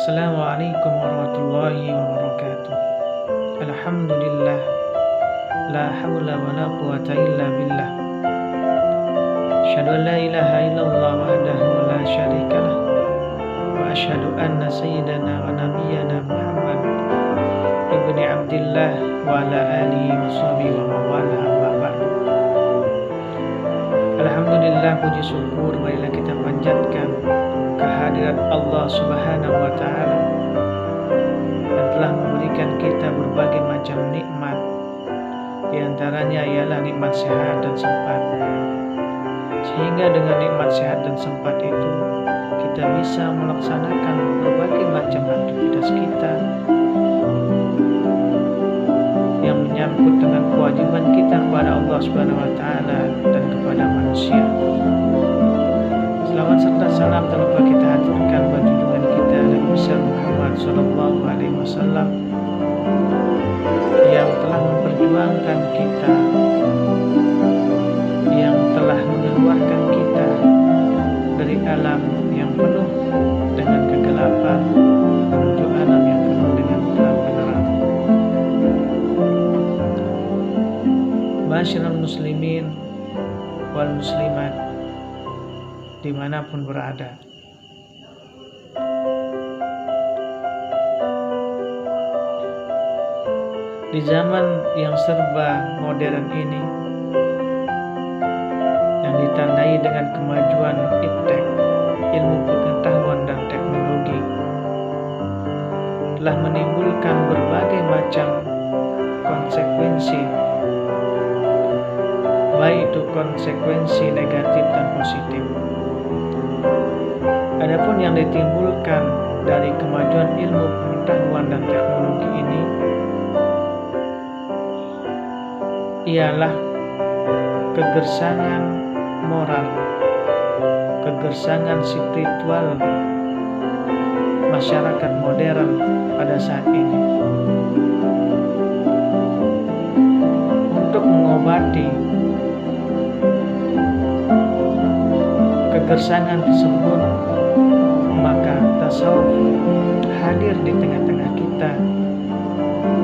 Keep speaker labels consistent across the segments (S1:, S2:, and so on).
S1: Assalamualaikum warahmatullahi wabarakatuh. Alhamdulillah, la hawla wa la quwata illa billah. Asyhadu an la ilaha illallah wahdahu la syarikalah, wa asyhadu anna sayyidana wa nabiyyana Muhammad ibni Abdillah wa ala alihi wa sahbihi wa mawala amma ba'du. Alhamdulillah, puji syukur marilah kita panjatkan kehadirat Allah Subhanahu wa Ta'ala yang telah memberikan kita berbagai macam nikmat. Di antaranya ialah nikmat sehat dan sempat, sehingga dengan nikmat sehat dan sempat itu kita bisa melaksanakan berbagai macam aktivitas kita yang menyangkut dengan kewajiban kita kepada Allah Subhanahu wa Ta'ala dan kepada manusia. Selawat serta salam tak lupa kita haturkan bagi junjungan kita Nabi besar Muhammad sallallahu alaihi wasallam yang telah memperjuangkan kita, yang telah mengeluarkan kita dari alam yang penuh dengan kegelapan menuju alam yang penuh dengan terang benderang. Ma'asyiral muslimin wal muslimat dimanapun berada, di zaman yang serba modern ini yang ditandai dengan kemajuan iptek, ilmu pengetahuan dan teknologi, telah menimbulkan berbagai macam konsekuensi, baik itu konsekuensi negatif dan positif. Adapun yang ditimbulkan dari kemajuan ilmu pengetahuan dan teknologi ini ialah kegersangan moral, kegersangan spiritual masyarakat modern pada saat ini. Untuk mengobati kegersangan tersebut, maka tasawuf hadir di tengah-tengah kita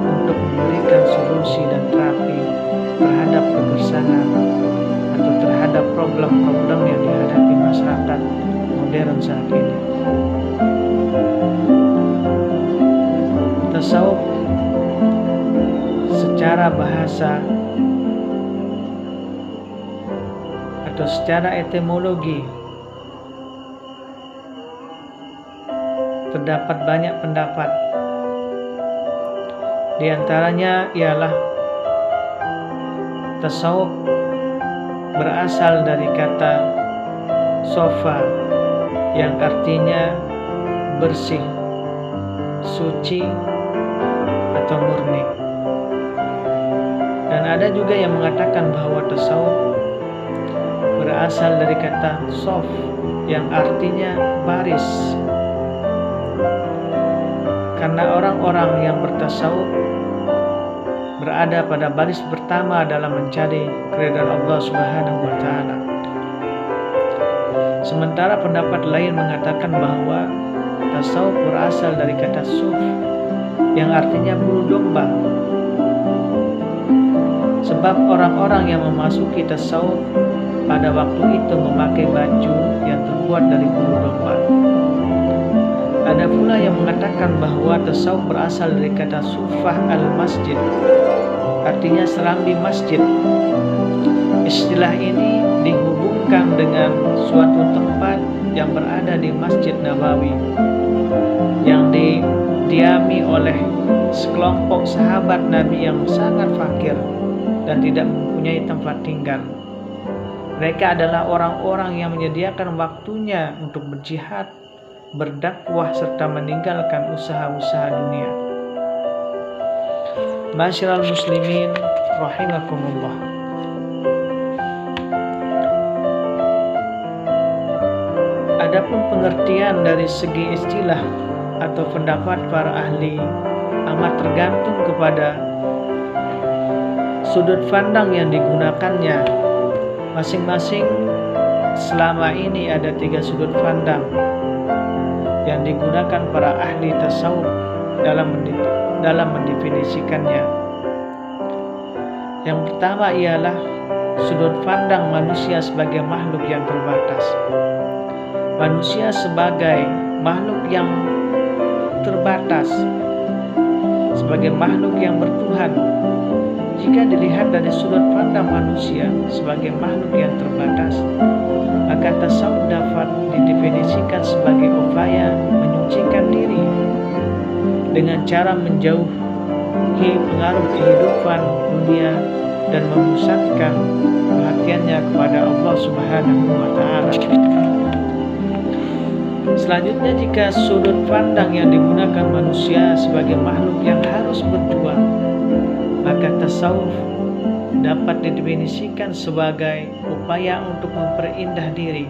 S1: untuk memberikan solusi dan terapi terhadap kegersangan atau terhadap problem-problem yang dihadapi masyarakat modern saat ini. Tasawuf secara bahasa atau secara etimologi terdapat banyak pendapat. Di antaranya ialah tasawuf berasal dari kata sofa yang artinya bersih, suci atau murni. Dan ada juga yang mengatakan bahwa tasawuf berasal dari kata sof yang artinya baris. Karena orang-orang yang bertasawuf berada pada baris pertama dalam mencari keridhaan Allah Subhanahu wa Ta'ala. Sementara pendapat lain mengatakan bahwa tasawuf berasal dari kata suf yang artinya bulu domba. Sebab orang-orang yang memasuki tasawuf pada waktu itu memakai baju yang terbuat dari bulu domba. Ada pula yang mengatakan bahwa tasawuf berasal dari kata sufah al-masjid, artinya serambi masjid. Istilah ini dihubungkan dengan suatu tempat yang berada di Masjid Nabawi yang didiami oleh sekelompok sahabat Nabi yang sangat fakir dan tidak mempunyai tempat tinggal. Mereka adalah orang-orang yang menyediakan waktunya untuk berjihad, berdakwah serta meninggalkan usaha-usaha dunia. Ma'asyiral muslimin rahimakumullah. Adapun pengertian dari segi istilah atau pendapat para ahli amat tergantung kepada sudut pandang yang digunakannya. Masing-masing selama ini ada 3 sudut pandang. yang digunakan para ahli tasawuf dalam mendefinisikannya. Yang pertama ialah sudut pandang manusia sebagai makhluk yang terbatas. Manusia sebagai makhluk yang terbatas, sebagai makhluk yang bertuhan. Jika dilihat dari sudut pandang manusia sebagai makhluk yang terbatas, maka tasawuf dapat didefinisikan sebagai upaya menyucikan diri dengan cara menjauhi pengaruh kehidupan dunia dan memusatkan perhatiannya kepada Allah Subhanahu wa Ta'ala. Selanjutnya, jika sudut pandang yang digunakan manusia sebagai makhluk yang harus berjuang, maka tasawuf dapat didefinisikan sebagai upaya untuk memperindah diri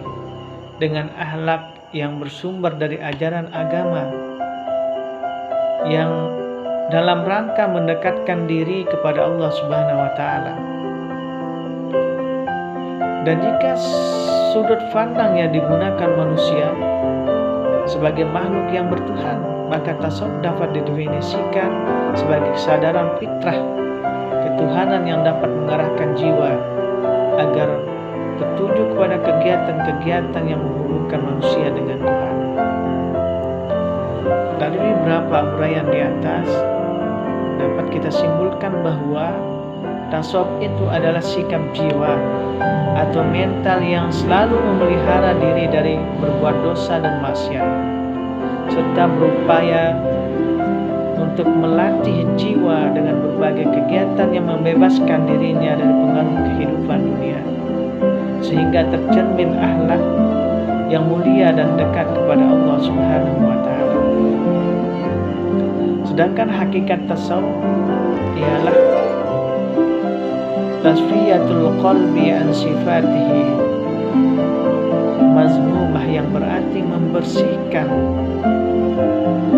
S1: dengan akhlak yang bersumber dari ajaran agama yang dalam rangka mendekatkan diri kepada Allah Subhanahu wa Ta'ala. Dan jika sudut pandang yang digunakan manusia sebagai makhluk yang bertuhan, maka tasawuf dapat didefinisikan sebagai kesadaran fitrah ketuhanan yang dapat mengarahkan jiwa agar tertuju kepada kegiatan-kegiatan yang menghubungkan manusia dengan Tuhan. Dari beberapa uraian di atas dapat kita simpulkan bahwa tasawuf itu adalah sikap jiwa atau mental yang selalu memelihara diri dari berbuat dosa dan maksiat, serta berupaya untuk melatih jiwa dengan berbagai kegiatan yang membebaskan dirinya dari pengaruh kehidupan dunia, sehingga tercermin akhlak yang mulia dan dekat kepada Allah Subhanahu wa Ta'ala. Sedangkan hakikat tasawuf ialah tasfiyatul qalbi an sifatihi mazmumah, yang berarti membersihkan.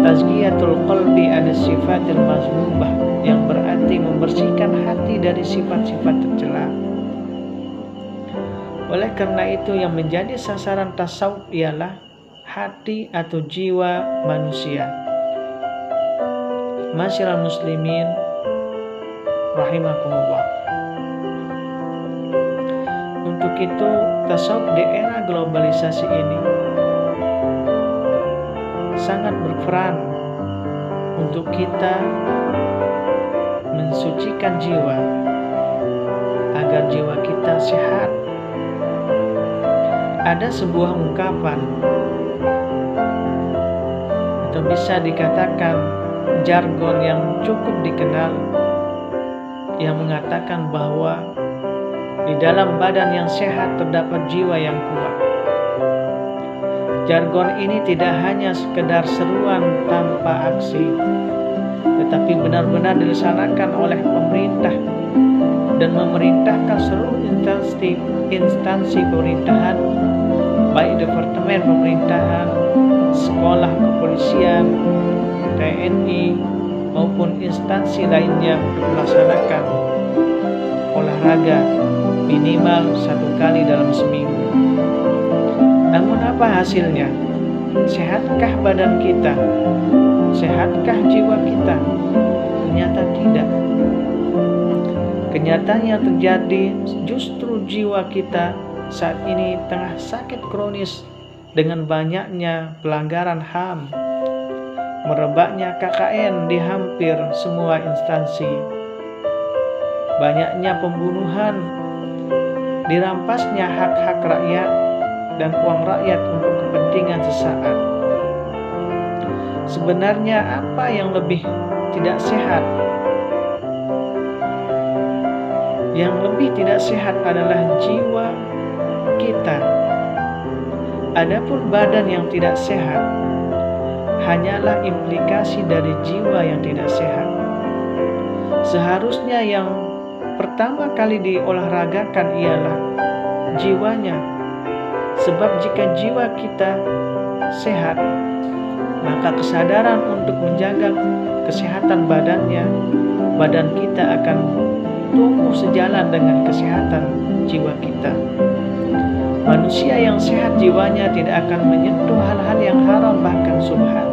S1: Tazkiyatul qalbi an sifatil mazmumah, yang berarti membersihkan hati dari sifat-sifat tercela. Oleh karena itu, yang menjadi sasaran tasawuf ialah hati atau jiwa manusia. Masyiral muslimin rahimakumullah. Untuk itu, tasawuf di era globalisasi ini sangat berperan untuk kita mensucikan jiwa agar jiwa kita sehat. Ada sebuah ungkapan atau bisa dikatakan jargon yang cukup dikenal yang mengatakan bahwa di dalam badan yang sehat terdapat jiwa yang kuat. Jargon ini tidak hanya sekedar seruan tanpa aksi, tetapi benar-benar dilaksanakan oleh pemerintah dan memerintahkan seluruh instansi pemerintahan, baik departemen pemerintahan, sekolah kepolisian, TNI, maupun instansi lainnya untuk melaksanakan olahraga minimal 1 kali dalam seminggu. Namun apa hasilnya? Sehatkah badan kita? Sehatkah jiwa kita? Ternyata tidak. Kenyataan yang terjadi justru jiwa kita saat ini tengah sakit kronis dengan banyaknya pelanggaran HAM, merebaknya KKN di hampir semua instansi, banyaknya pembunuhan, dirampasnya hak-hak rakyat dan uang rakyat untuk kepentingan sesaat. Sebenarnya apa yang lebih tidak sehat? Yang lebih tidak sehat adalah jiwa kita. Adapun badan yang tidak sehat hanyalah implikasi dari jiwa yang tidak sehat. Seharusnya yang pertama kali diolahragakan ialah jiwanya. Sebab jika jiwa kita sehat, maka kesadaran untuk menjaga kesehatan badan kita akan tumbuh sejalan dengan kesehatan jiwa kita. Manusia yang sehat jiwanya tidak akan menyentuh hal-hal yang haram bahkan subhat.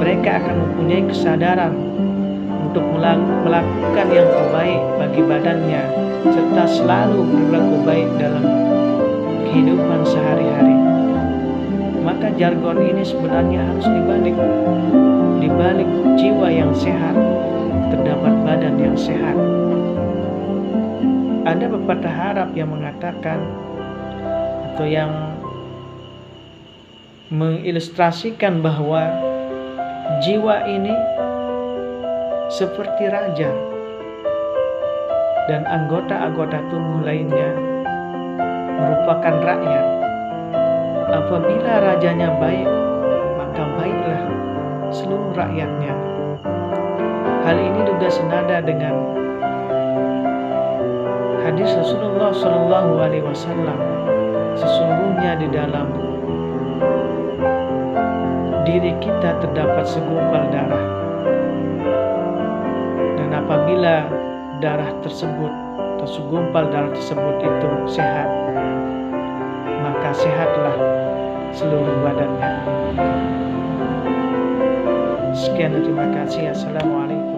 S1: Mereka akan mempunyai kesadaran untuk melakukan yang terbaik bagi badannya serta selalu berlaku baik dalam kehidupan sehari-hari. Maka jargon ini sebenarnya harus dibalik. Di balik jiwa yang sehat terdapat badan yang sehat. Ada pepatah Arab yang mengatakan atau yang mengilustrasikan bahwa jiwa ini seperti raja dan anggota-anggota tubuh lainnya merupakan rakyat. Apabila rajanya baik, maka baiklah seluruh rakyatnya. Hal ini juga senada dengan hadis Rasulullah SAW. Sesungguhnya di dalam diri kita terdapat segumpal darah, dan apabila darah tersebut atau segumpal darah tersebut itu sehat, maka sehatlah seluruh badannya. Sekian, terima kasih. Assalamualaikum.